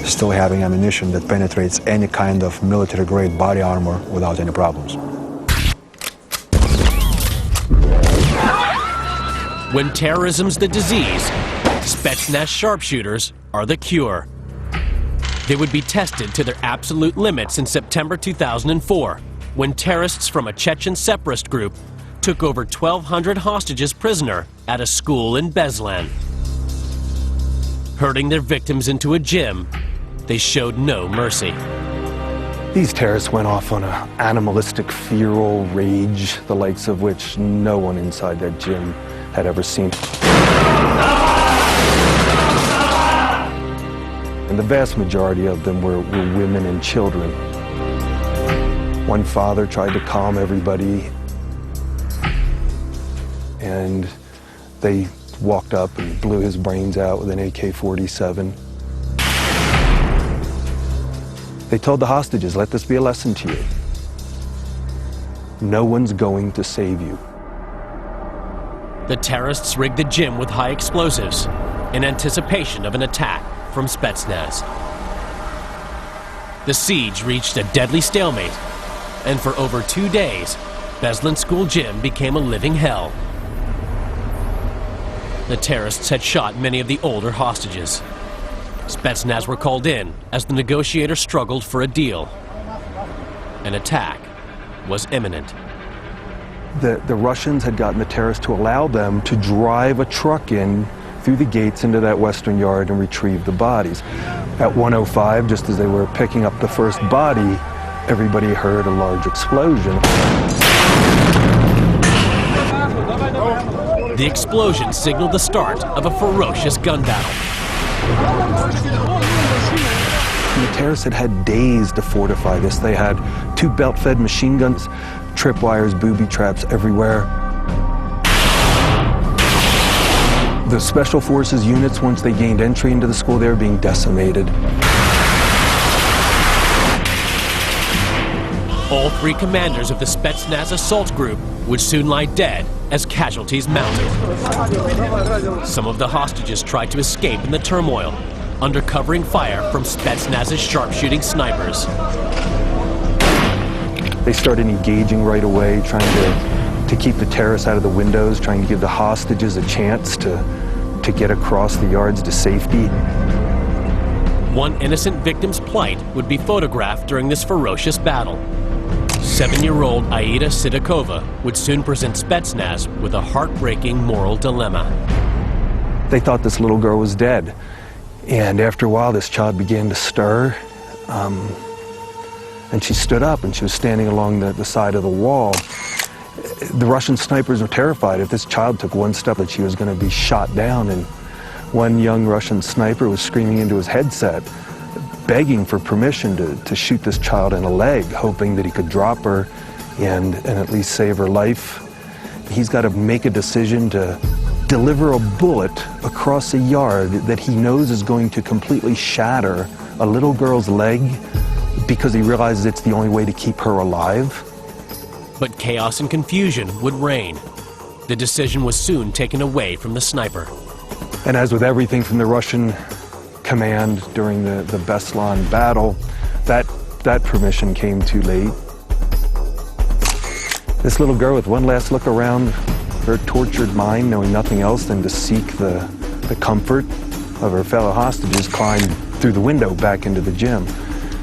still having ammunition that penetrates any kind of military-grade body armor without any problems. When terrorism's the disease, Spetsnaz sharpshooters are the cure. They would be tested to their absolute limits in September 2004, when terrorists from a Chechen separatist group took over 1,200 hostages prisoner at a school in Beslan. Herding their victims into a gym, they showed no mercy. These terrorists went off on an animalistic feral rage, the likes of which no one inside that gym had ever seen. And the vast majority of them were women and children. One father tried to calm everybody, and they walked up and blew his brains out with an AK-47. They told the hostages, "Let this be a lesson to you. No one's going to save you." The terrorists rigged the gym with high explosives in anticipation of an attack from Spetsnaz. The siege reached a deadly stalemate, and for over 2 days, Beslan School Gym became a living hell. The terrorists had shot many of the older hostages. Spetsnaz were called in as the negotiators struggled for a deal. An attack was imminent. The Russians had gotten the terrorists to allow them to drive a truck in through the gates into that western yard and retrieve the bodies. At 1:05, just as they were picking up the first body, everybody heard a large explosion. The explosion signaled the start of a ferocious gun battle. The terrorists had had days to fortify this. They had 2 belt-fed machine guns, tripwires, booby traps everywhere. The Special Forces units, once they gained entry into the school, they were being decimated. All 3 commanders of the Spetsnaz assault group would soon lie dead as casualties mounted. Some of the hostages tried to escape in the turmoil, under covering fire from Spetsnaz's sharpshooting snipers. They started engaging right away, trying to keep the terrorists out of the windows, trying to give the hostages a chance to get across the yards to safety. One innocent victim's plight would be photographed during this ferocious battle. 7-year-old Aida Sidakova would soon present Spetsnaz with a heartbreaking moral dilemma. They thought this little girl was dead. And after a while, this child began to stir. And she stood up, and she was standing along the side of the wall. The Russian snipers were terrified. If this child took one step, that she was going to be shot down. And one young Russian sniper was screaming into his headset, begging for permission to shoot this child in the leg, hoping that he could drop her and at least save her life. He's got to make a decision to deliver a bullet across a yard that he knows is going to completely shatter a little girl's leg, because he realizes it's the only way to keep her alive. But chaos and confusion would reign. The decision was soon taken away from the sniper. And as with everything from the Russian command during the Beslan battle, that permission came too late. This little girl, with one last look around her tortured mind, knowing nothing else than to seek the comfort of her fellow hostages, climbed through the window back into the gym.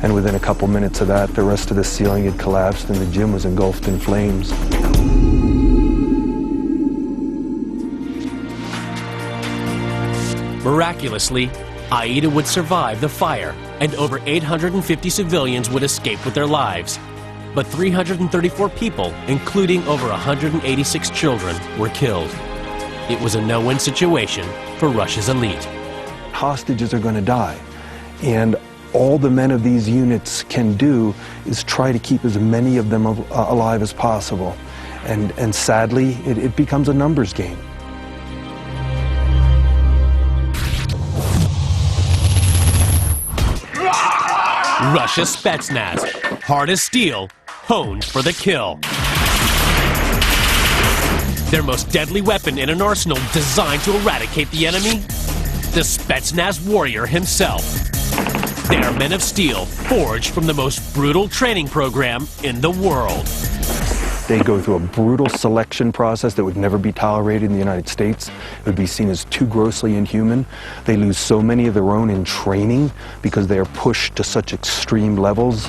And within a couple minutes of that, the rest of the ceiling had collapsed and the gym was engulfed in flames. Miraculously, Aida would survive the fire, and over 850 civilians would escape with their lives. But 334 people, including over 186 children, were killed. It was a no-win situation for Russia's elite. Hostages are going to die, and all the men of these units can do is try to keep as many of them alive as possible. And sadly, it becomes a numbers game. Russia Spetsnaz, hard as steel, honed for the kill. Their most deadly weapon in an arsenal designed to eradicate the enemy? The Spetsnaz warrior himself. They are men of steel, forged from the most brutal training program in the world. They go through a brutal selection process that would never be tolerated in the United States. It would be seen as too grossly inhuman. They lose so many of their own in training because they are pushed to such extreme levels.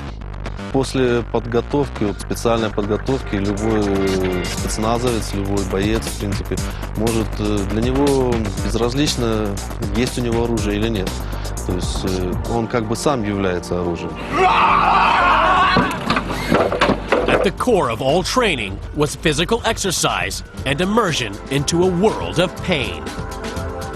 После подготовки, вот специальной подготовки, любой спецназовец, любой боец, в принципе, может, для него безразлично, есть у него оружие или нет. То есть он как бы сам является оружием. At the core of all training was physical exercise and immersion into a world of pain.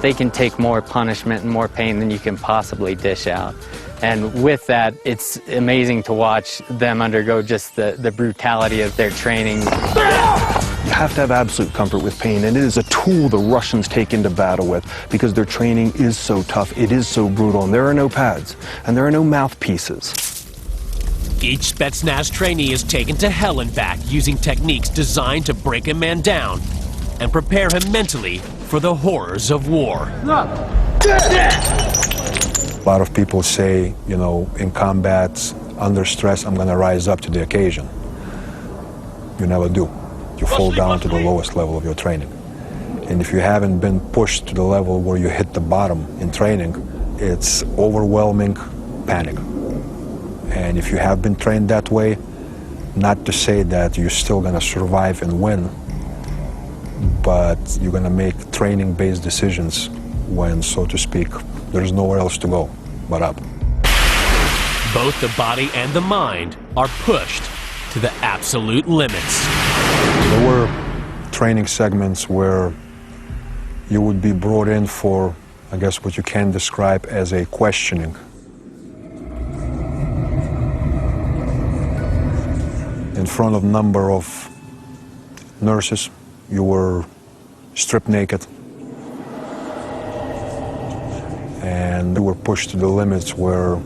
They can take more punishment and more pain than you can possibly dish out. And with that, it's amazing to watch them undergo just the brutality of their training. You have to have absolute comfort with pain, and it is a tool the Russians take into battle with because their training is so tough, it is so brutal, and there are no pads, and there are no mouthpieces. Each Spetsnaz trainee is taken to hell and back using techniques designed to break a man down and prepare him mentally for the horrors of war. A lot of people say, you know, in combat, under stress, I'm going to rise up to the occasion. You never do. You fall down to the lowest level of your training. And if you haven't been pushed to the level where you hit the bottom in training, it's overwhelming panic. And if you have been trained that way, not to say that you're still going to survive and win, but you're going to make training-based decisions when, so to speak, there's nowhere else to go but up. Both the body and the mind are pushed to the absolute limits. There were training segments where you would be brought in for, I guess, what you can describe as a questioning. In front of a number of nurses, you were stripped naked. And you were pushed to the limits where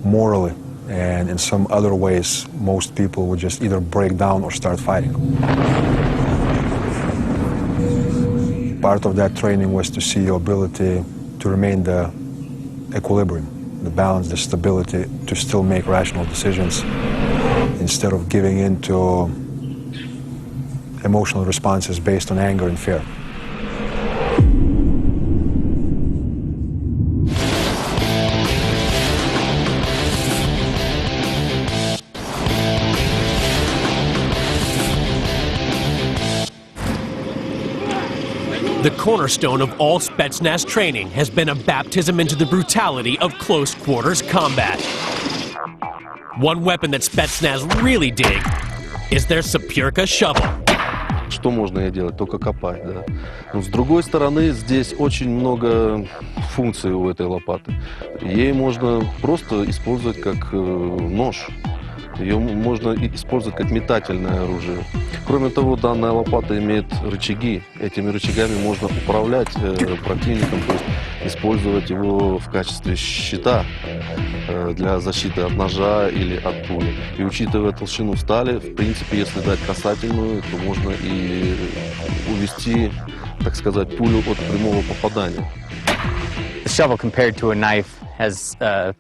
morally and in some other ways, most people would just either break down or start fighting. Part of that training was to see your ability to remain the equilibrium, the balance, the stability, to still make rational decisions instead of giving in to emotional responses based on anger and fear. The cornerstone of all Spetsnaz training has been a baptism into the brutality of close quarters combat. One weapon that Spetsnaz really dig is their Sapurka shovel. Что можно ей делать? Только копать, да. Но с другой стороны, здесь очень много функций у этой лопаты. Ей можно просто использовать как нож. Ее можно использовать как метательное оружие. Кроме того, данная лопата имеет рычаги. Этими рычагами можно управлять противником, то есть использовать его в качестве щита для защиты от ножа или от пули. И учитывая толщину стали, в принципе, если дать касательную, то можно и увести, так сказать, пулю от прямого попадания. The shovel, compared to a knife, has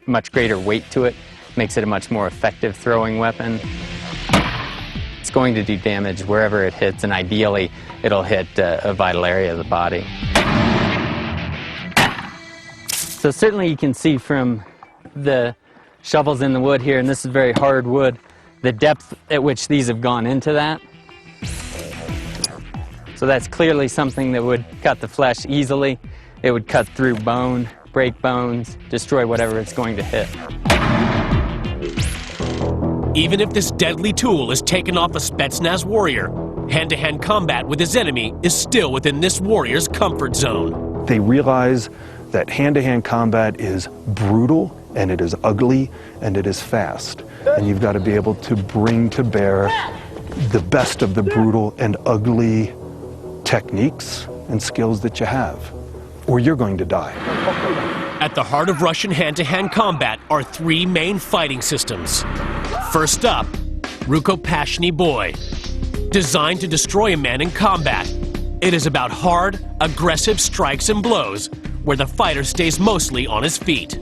much greater weight to it. Makes it a much more effective throwing weapon. It's going to do damage wherever it hits, and ideally it'll hit a vital area of the body. So certainly you can see from the shovels in the wood here, and this is very hard wood, the depth at which these have gone into that. So that's clearly something that would cut the flesh easily. It would cut through bone, break bones, destroy whatever it's going to hit. Even if this deadly tool is taken off a Spetsnaz warrior, hand-to-hand combat with his enemy is still within this warrior's comfort zone. They realize that hand-to-hand combat is brutal, and it is ugly, and it is fast. And you've got to be able to bring to bear the best of the brutal and ugly techniques and skills that you have, or you're going to die. At the heart of Russian hand-to-hand combat are three main fighting systems. First up, Rukopashny Boy. Designed to destroy a man in combat, it is about hard, aggressive strikes and blows, where the fighter stays mostly on his feet.